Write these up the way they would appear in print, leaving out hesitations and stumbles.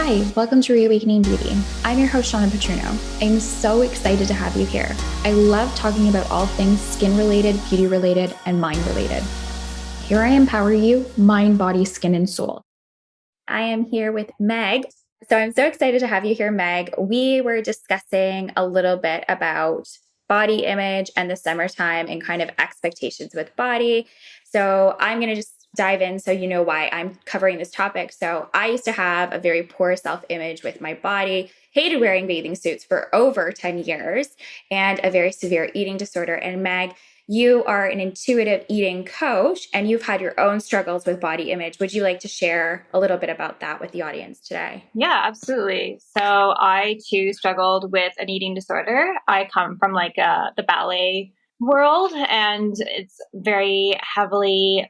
Hi, welcome to Reawakening Beauty. I'm your host, Shawna Patruno. I'm so excited to have you here. I love talking about all things skin-related, beauty-related, and mind-related. Here I empower you, mind, body, skin, and soul. I am here with Meg. So I'm so excited to have you here, Meg. We were discussing a little bit about body image and the summertime and kind of expectations with body. So I'm going to just dive in so you know why I'm covering this topic. So I used to have a very poor self-image with my body, hated wearing bathing suits for over 10 years, and a very severe eating disorder. And Meg, you are an intuitive eating coach and you've had your own struggles with body image. Would you like to share a little bit about that with the audience today? Yeah, absolutely. So I too struggled with an eating disorder. I come from the ballet world, and it's very heavily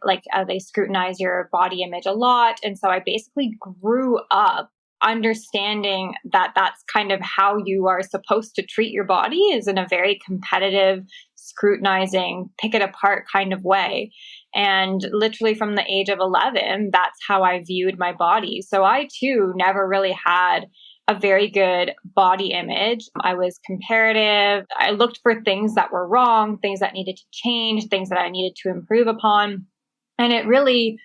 they scrutinize your body image a lot. And so I basically grew up understanding that that's kind of how you are supposed to treat your body, is in a very competitive, scrutinizing, pick it apart kind of way. And literally from the age of 11, that's how I viewed my body. So I too never really had a very good body image. I was comparative. I looked for things that were wrong, things that needed to change, things that I needed to improve upon. And it really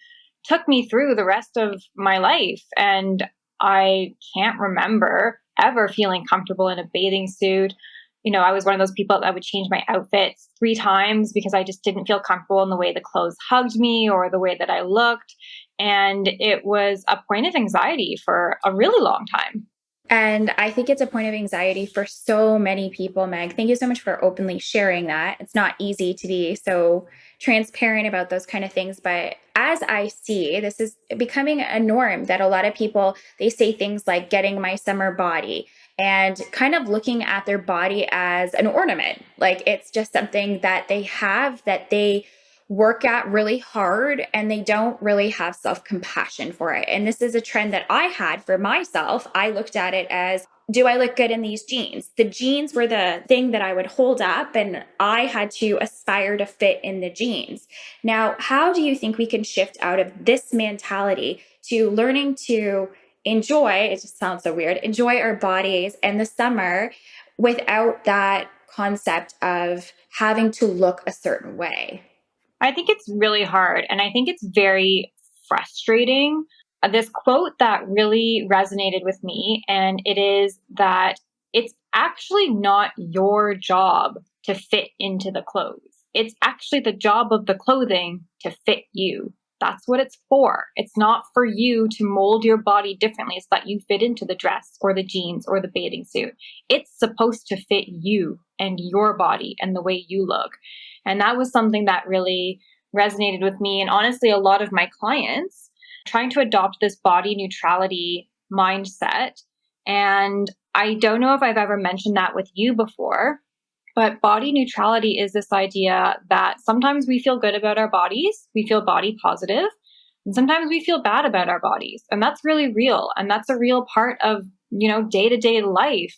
took me through the rest of my life. And I can't remember ever feeling comfortable in a bathing suit. You know, I was one of those people that would change my outfits 3 times because I just didn't feel comfortable in the way the clothes hugged me or the way that I looked. And it was a point of anxiety for a really long time. And I think it's a point of anxiety for so many people, Meg. Thank you so much for openly sharing that. It's not easy to be so transparent about those kind of things. But as I see, this is becoming a norm that a lot of people, they say things like getting my summer body and kind of looking at their body as an ornament. Like it's just something that they have that they work at really hard and they don't really have self-compassion for it. And this is a trend that I had for myself. I looked at it as, do I look good in these jeans? The jeans were the thing that I would hold up and I had to aspire to fit in the jeans. Now, how do you think we can shift out of this mentality to learning to enjoy, it just sounds so weird, enjoy our bodies in the summer without that concept of having to look a certain way? I think it's really hard, and I think it's very frustrating. This quote that really resonated with me, and it is that it's actually not your job to fit into the clothes. It's actually the job of the clothing to fit you. That's what it's for. It's not for you to mold your body differently so that you fit into the dress or the jeans or the bathing suit. It's supposed to fit you and your body and the way you look. And that was something that really resonated with me. And honestly, a lot of my clients trying to adopt this body neutrality mindset. And I don't know if I've ever mentioned that with you before, but body neutrality is this idea that sometimes we feel good about our bodies, we feel body positive, and sometimes we feel bad about our bodies. And that's really real. And that's a real part of, day-to-day life.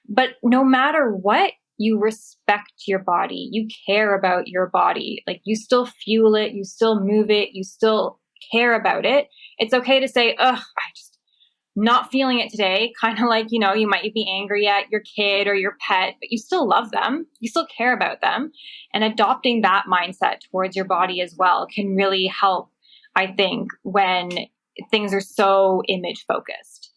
But no matter what, you respect your body, you care about your body, like you still fuel it, you still move it, you still care about it. It's okay to say, I just not feeling it today. Kind of like, you might be angry at your kid or your pet, but you still love them. You still care about them. And adopting that mindset towards your body as well can really help, I think, when things are so image focused.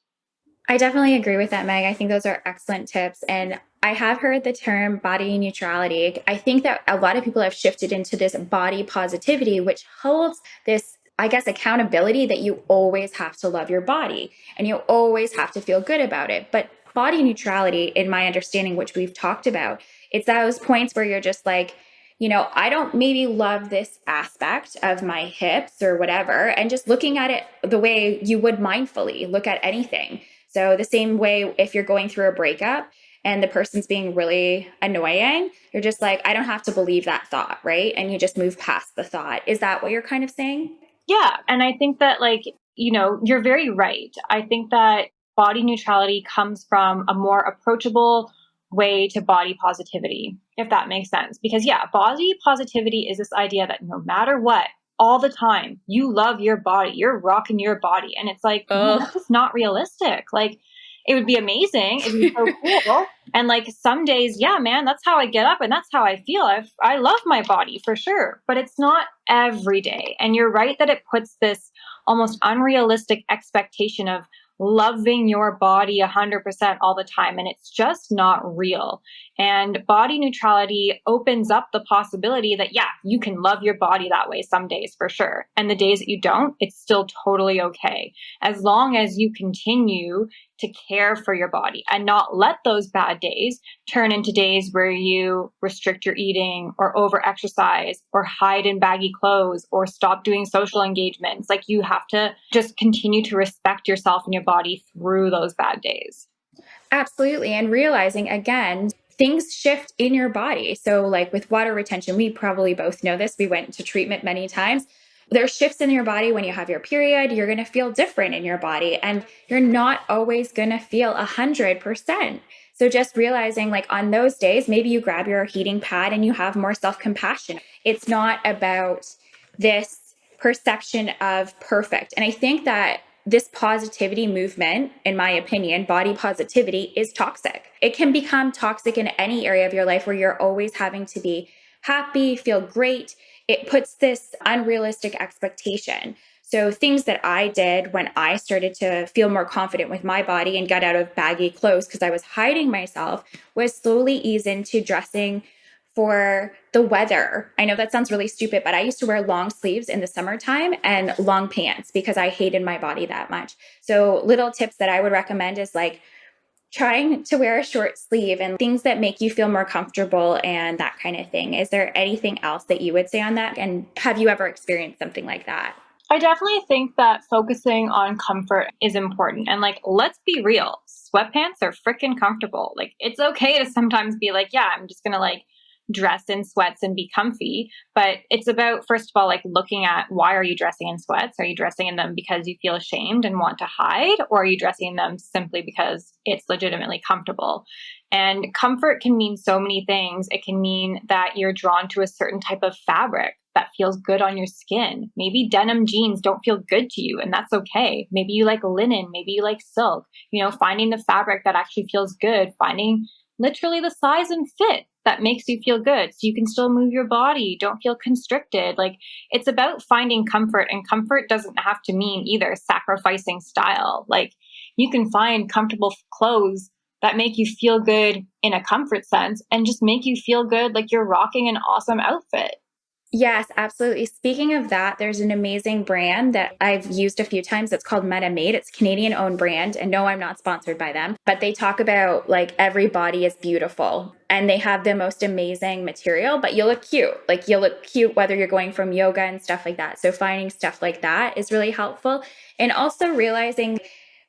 I definitely agree with that, Meg. I think those are excellent tips. And I have heard the term body neutrality. I think that a lot of people have shifted into this body positivity, which holds this, I guess, accountability that you always have to love your body and you always have to feel good about it. But body neutrality, in my understanding, which we've talked about, it's those points where you're just like, I don't maybe love this aspect of my hips or whatever, and just looking at it the way you would mindfully look at anything. So the same way, if you're going through a breakup and the person's being really annoying, you're just like, I don't have to believe that thought, right? And you just move past the thought. Is that what you're kind of saying? Yeah. And I think that you're very right. I think that body neutrality comes from a more approachable way to body positivity, if that makes sense. Because body positivity is this idea that no matter what, all the time. You love your body. You're rocking your body. And it's like, no, that's just not realistic. Like, it would be amazing. It'd be so cool. And like some days, yeah, man, that's how I get up and that's how I feel. I love my body for sure, but it's not every day. And you're right that it puts this almost unrealistic expectation of loving your body 100% all the time. And it's just not real. And body neutrality opens up the possibility that, yeah, you can love your body that way some days for sure. And the days that you don't, it's still totally okay. As long as you continue to care for your body and not let those bad days turn into days where you restrict your eating or over exercise or hide in baggy clothes or stop doing social engagements. Like, you have to just continue to respect yourself and your body through those bad days. Absolutely. And realizing again, things shift in your body. So like with water retention, we probably both know this. We went to treatment many times. There's shifts in your body when you have your period. You're going to feel different in your body and you're not always going to feel 100%. So just realizing like on those days, maybe you grab your heating pad and you have more self-compassion. It's not about this perception of perfect. And I think that this positivity movement, in my opinion, body positivity, is toxic. It can become toxic in any area of your life where you're always having to be happy, feel great. It puts this unrealistic expectation. So things that I did when I started to feel more confident with my body and got out of baggy clothes because I was hiding myself was slowly ease into dressing for the weather. I know that sounds really stupid, but I used to wear long sleeves in the summertime and long pants because I hated my body that much. So little tips that I would recommend is like trying to wear a short sleeve and things that make you feel more comfortable and that kind of thing. Is there anything else that you would say on that? And have you ever experienced something like that? I definitely think that focusing on comfort is important. And like, let's be real, sweatpants are freaking comfortable. Like, it's okay to sometimes be like, yeah, I'm just going to like dress in sweats and be comfy. But it's about, first of all, like looking at, why are you dressing in sweats? Are you dressing in them because you feel ashamed and want to hide? Or are you dressing in them simply because it's legitimately comfortable? And comfort can mean so many things. It can mean that you're drawn to a certain type of fabric that feels good on your skin. Maybe denim jeans don't feel good to you, and that's okay. Maybe you like linen, maybe you like silk. You know, finding the fabric that actually feels good, finding literally the size and fit that makes you feel good so you can still move your body, don't feel constricted. Like, it's about finding comfort, and comfort doesn't have to mean either sacrificing style. Like, you can find comfortable clothes that make you feel good in a comfort sense and just make you feel good like you're rocking an awesome outfit. Yes, absolutely. Speaking of that, there's an amazing brand that I've used a few times. It's called MetaMade. It's a Canadian owned brand. And no, I'm not sponsored by them, but they talk about like every body is beautiful and they have the most amazing material, but you'll look cute. Like, you'll look cute whether you're going from yoga and stuff like that. So finding stuff like that is really helpful. And also realizing,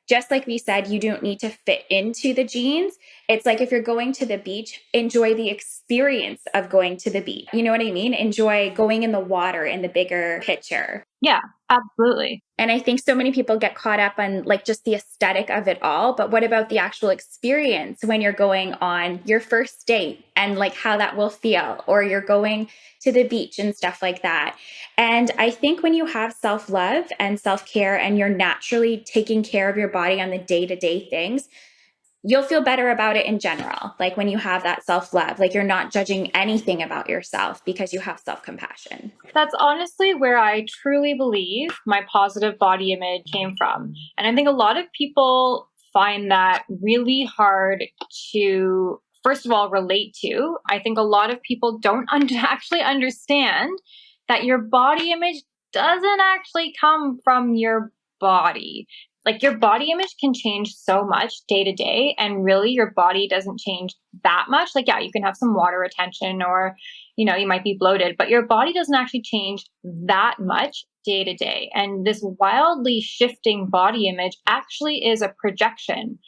just like we said, you don't need to fit into the jeans. It's like if you're going to the beach, enjoy the experience of going to the beach. You know what I mean? Enjoy going in the water in the bigger picture. Yeah, absolutely. And I think so many people get caught up on like just the aesthetic of it all. But what about the actual experience when you're going on your first date and like how that will feel, or you're going to the beach and stuff like that? And I think when you have self-love and self-care and you're naturally taking care of your body on the day-to-day things, you'll feel better about it in general. Like when you have that self-love, like you're not judging anything about yourself because you have self-compassion. That's honestly where I truly believe my positive body image came from. And I think a lot of people find that really hard to, first of all, relate to. I think a lot of people don't actually understand that your body image doesn't actually come from your body. Like, your body image can change so much day to day, and really your body doesn't change that much. Like, yeah, you can have some water retention or, you know, you might be bloated, but your body doesn't actually change that much day to day. And this wildly shifting body image actually is a projection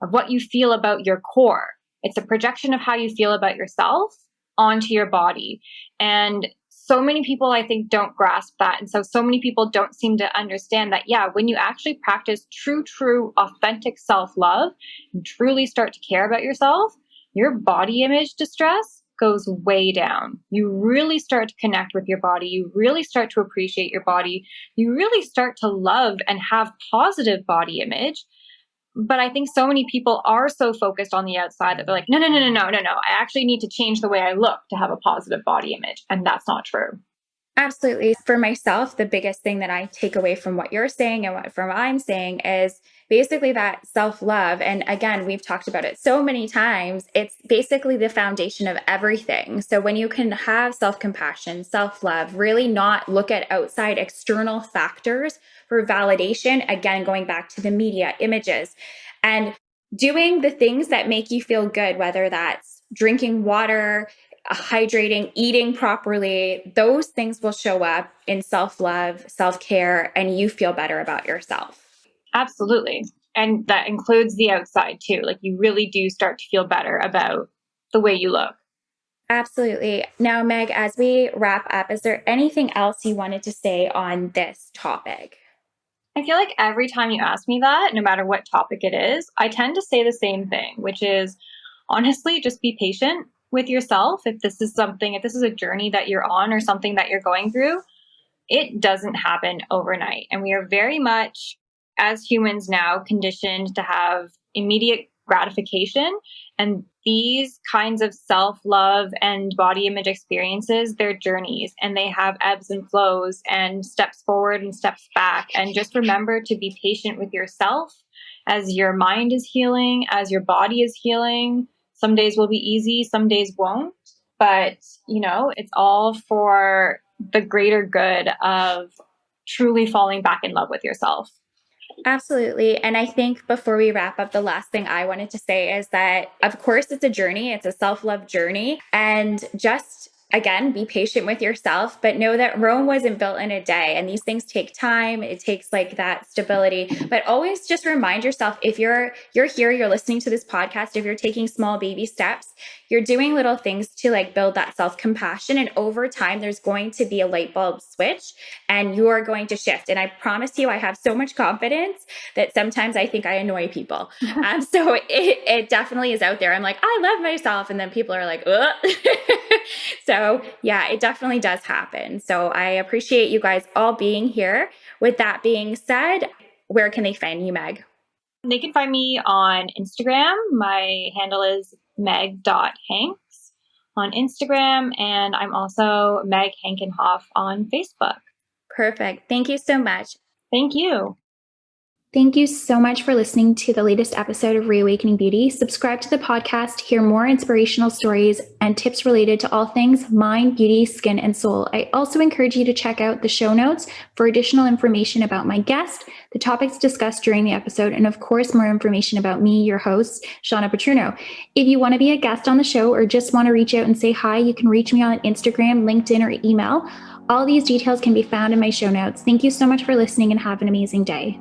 of what you feel about your core. It's a projection of how you feel about yourself onto your body. And so many people, I think, don't grasp that. And so many people don't seem to understand that, yeah, when you actually practice true, authentic self-love and truly start to care about yourself, your body image distress goes way down. You really start to connect with your body. You really start to appreciate your body. You really start to love and have positive body image. But I think so many people are so focused on the outside that they're like, no, no, no, no, no, no, no. I actually need to change the way I look to have a positive body image. And that's not true. Absolutely. For myself, the biggest thing that I take away from what you're saying and what I'm saying is basically that self-love. And again, we've talked about it so many times. It's basically the foundation of everything. So when you can have self-compassion, self-love, really not look at outside external factors for validation, again, going back to the media, images, and doing the things that make you feel good, whether that's drinking water, hydrating, eating properly, those things will show up in self-love, self-care, and you feel better about yourself. Absolutely. And that includes the outside too. Like you really do start to feel better about the way you look. Absolutely. Now, Meg, as we wrap up, is there anything else you wanted to say on this topic? I feel like every time you ask me that, no matter what topic it is, I tend to say the same thing, which is honestly, just be patient with yourself. If this is a journey that you're on or something that you're going through, it doesn't happen overnight. And we are very much, as humans now, conditioned to have immediate gratification. And these kinds of self-love and body image experiences, they're journeys, and they have ebbs and flows and steps forward and steps back. And just remember to be patient with yourself as your mind is healing, as your body is healing. Some days will be easy, some days won't. But, it's all for the greater good of truly falling back in love with yourself. Absolutely. And I think before we wrap up, the last thing I wanted to say is that, of course, it's a journey. It's a self-love journey. And just, again, be patient with yourself, but know that Rome wasn't built in a day. And these things take time. It takes like that stability. But always just remind yourself, if you're here, you're listening to this podcast, if you're taking small baby steps, you're doing little things to like build that self-compassion. And over time, there's going to be a light bulb switch and you are going to shift. And I promise you, I have so much confidence that sometimes I think I annoy people. So it definitely is out there. I'm like, I love myself. And then people are like, ugh. So yeah, it definitely does happen. So I appreciate you guys all being here. With that being said, where can they find you, Meg? They can find me on Instagram. My handle is meg.hanks on Instagram. And I'm also Meg Henkenhaf on Facebook. Perfect. Thank you so much. Thank you. Thank you so much for listening to the latest episode of Reawakening Beauty. Subscribe to the podcast, hear more inspirational stories and tips related to all things mind, beauty, skin, and soul. I also encourage you to check out the show notes for additional information about my guest, the topics discussed during the episode, and of course, more information about me, your host, Shawna Patruno. If you want to be a guest on the show or just want to reach out and say hi, you can reach me on Instagram, LinkedIn, or email. All these details can be found in my show notes. Thank you so much for listening and have an amazing day.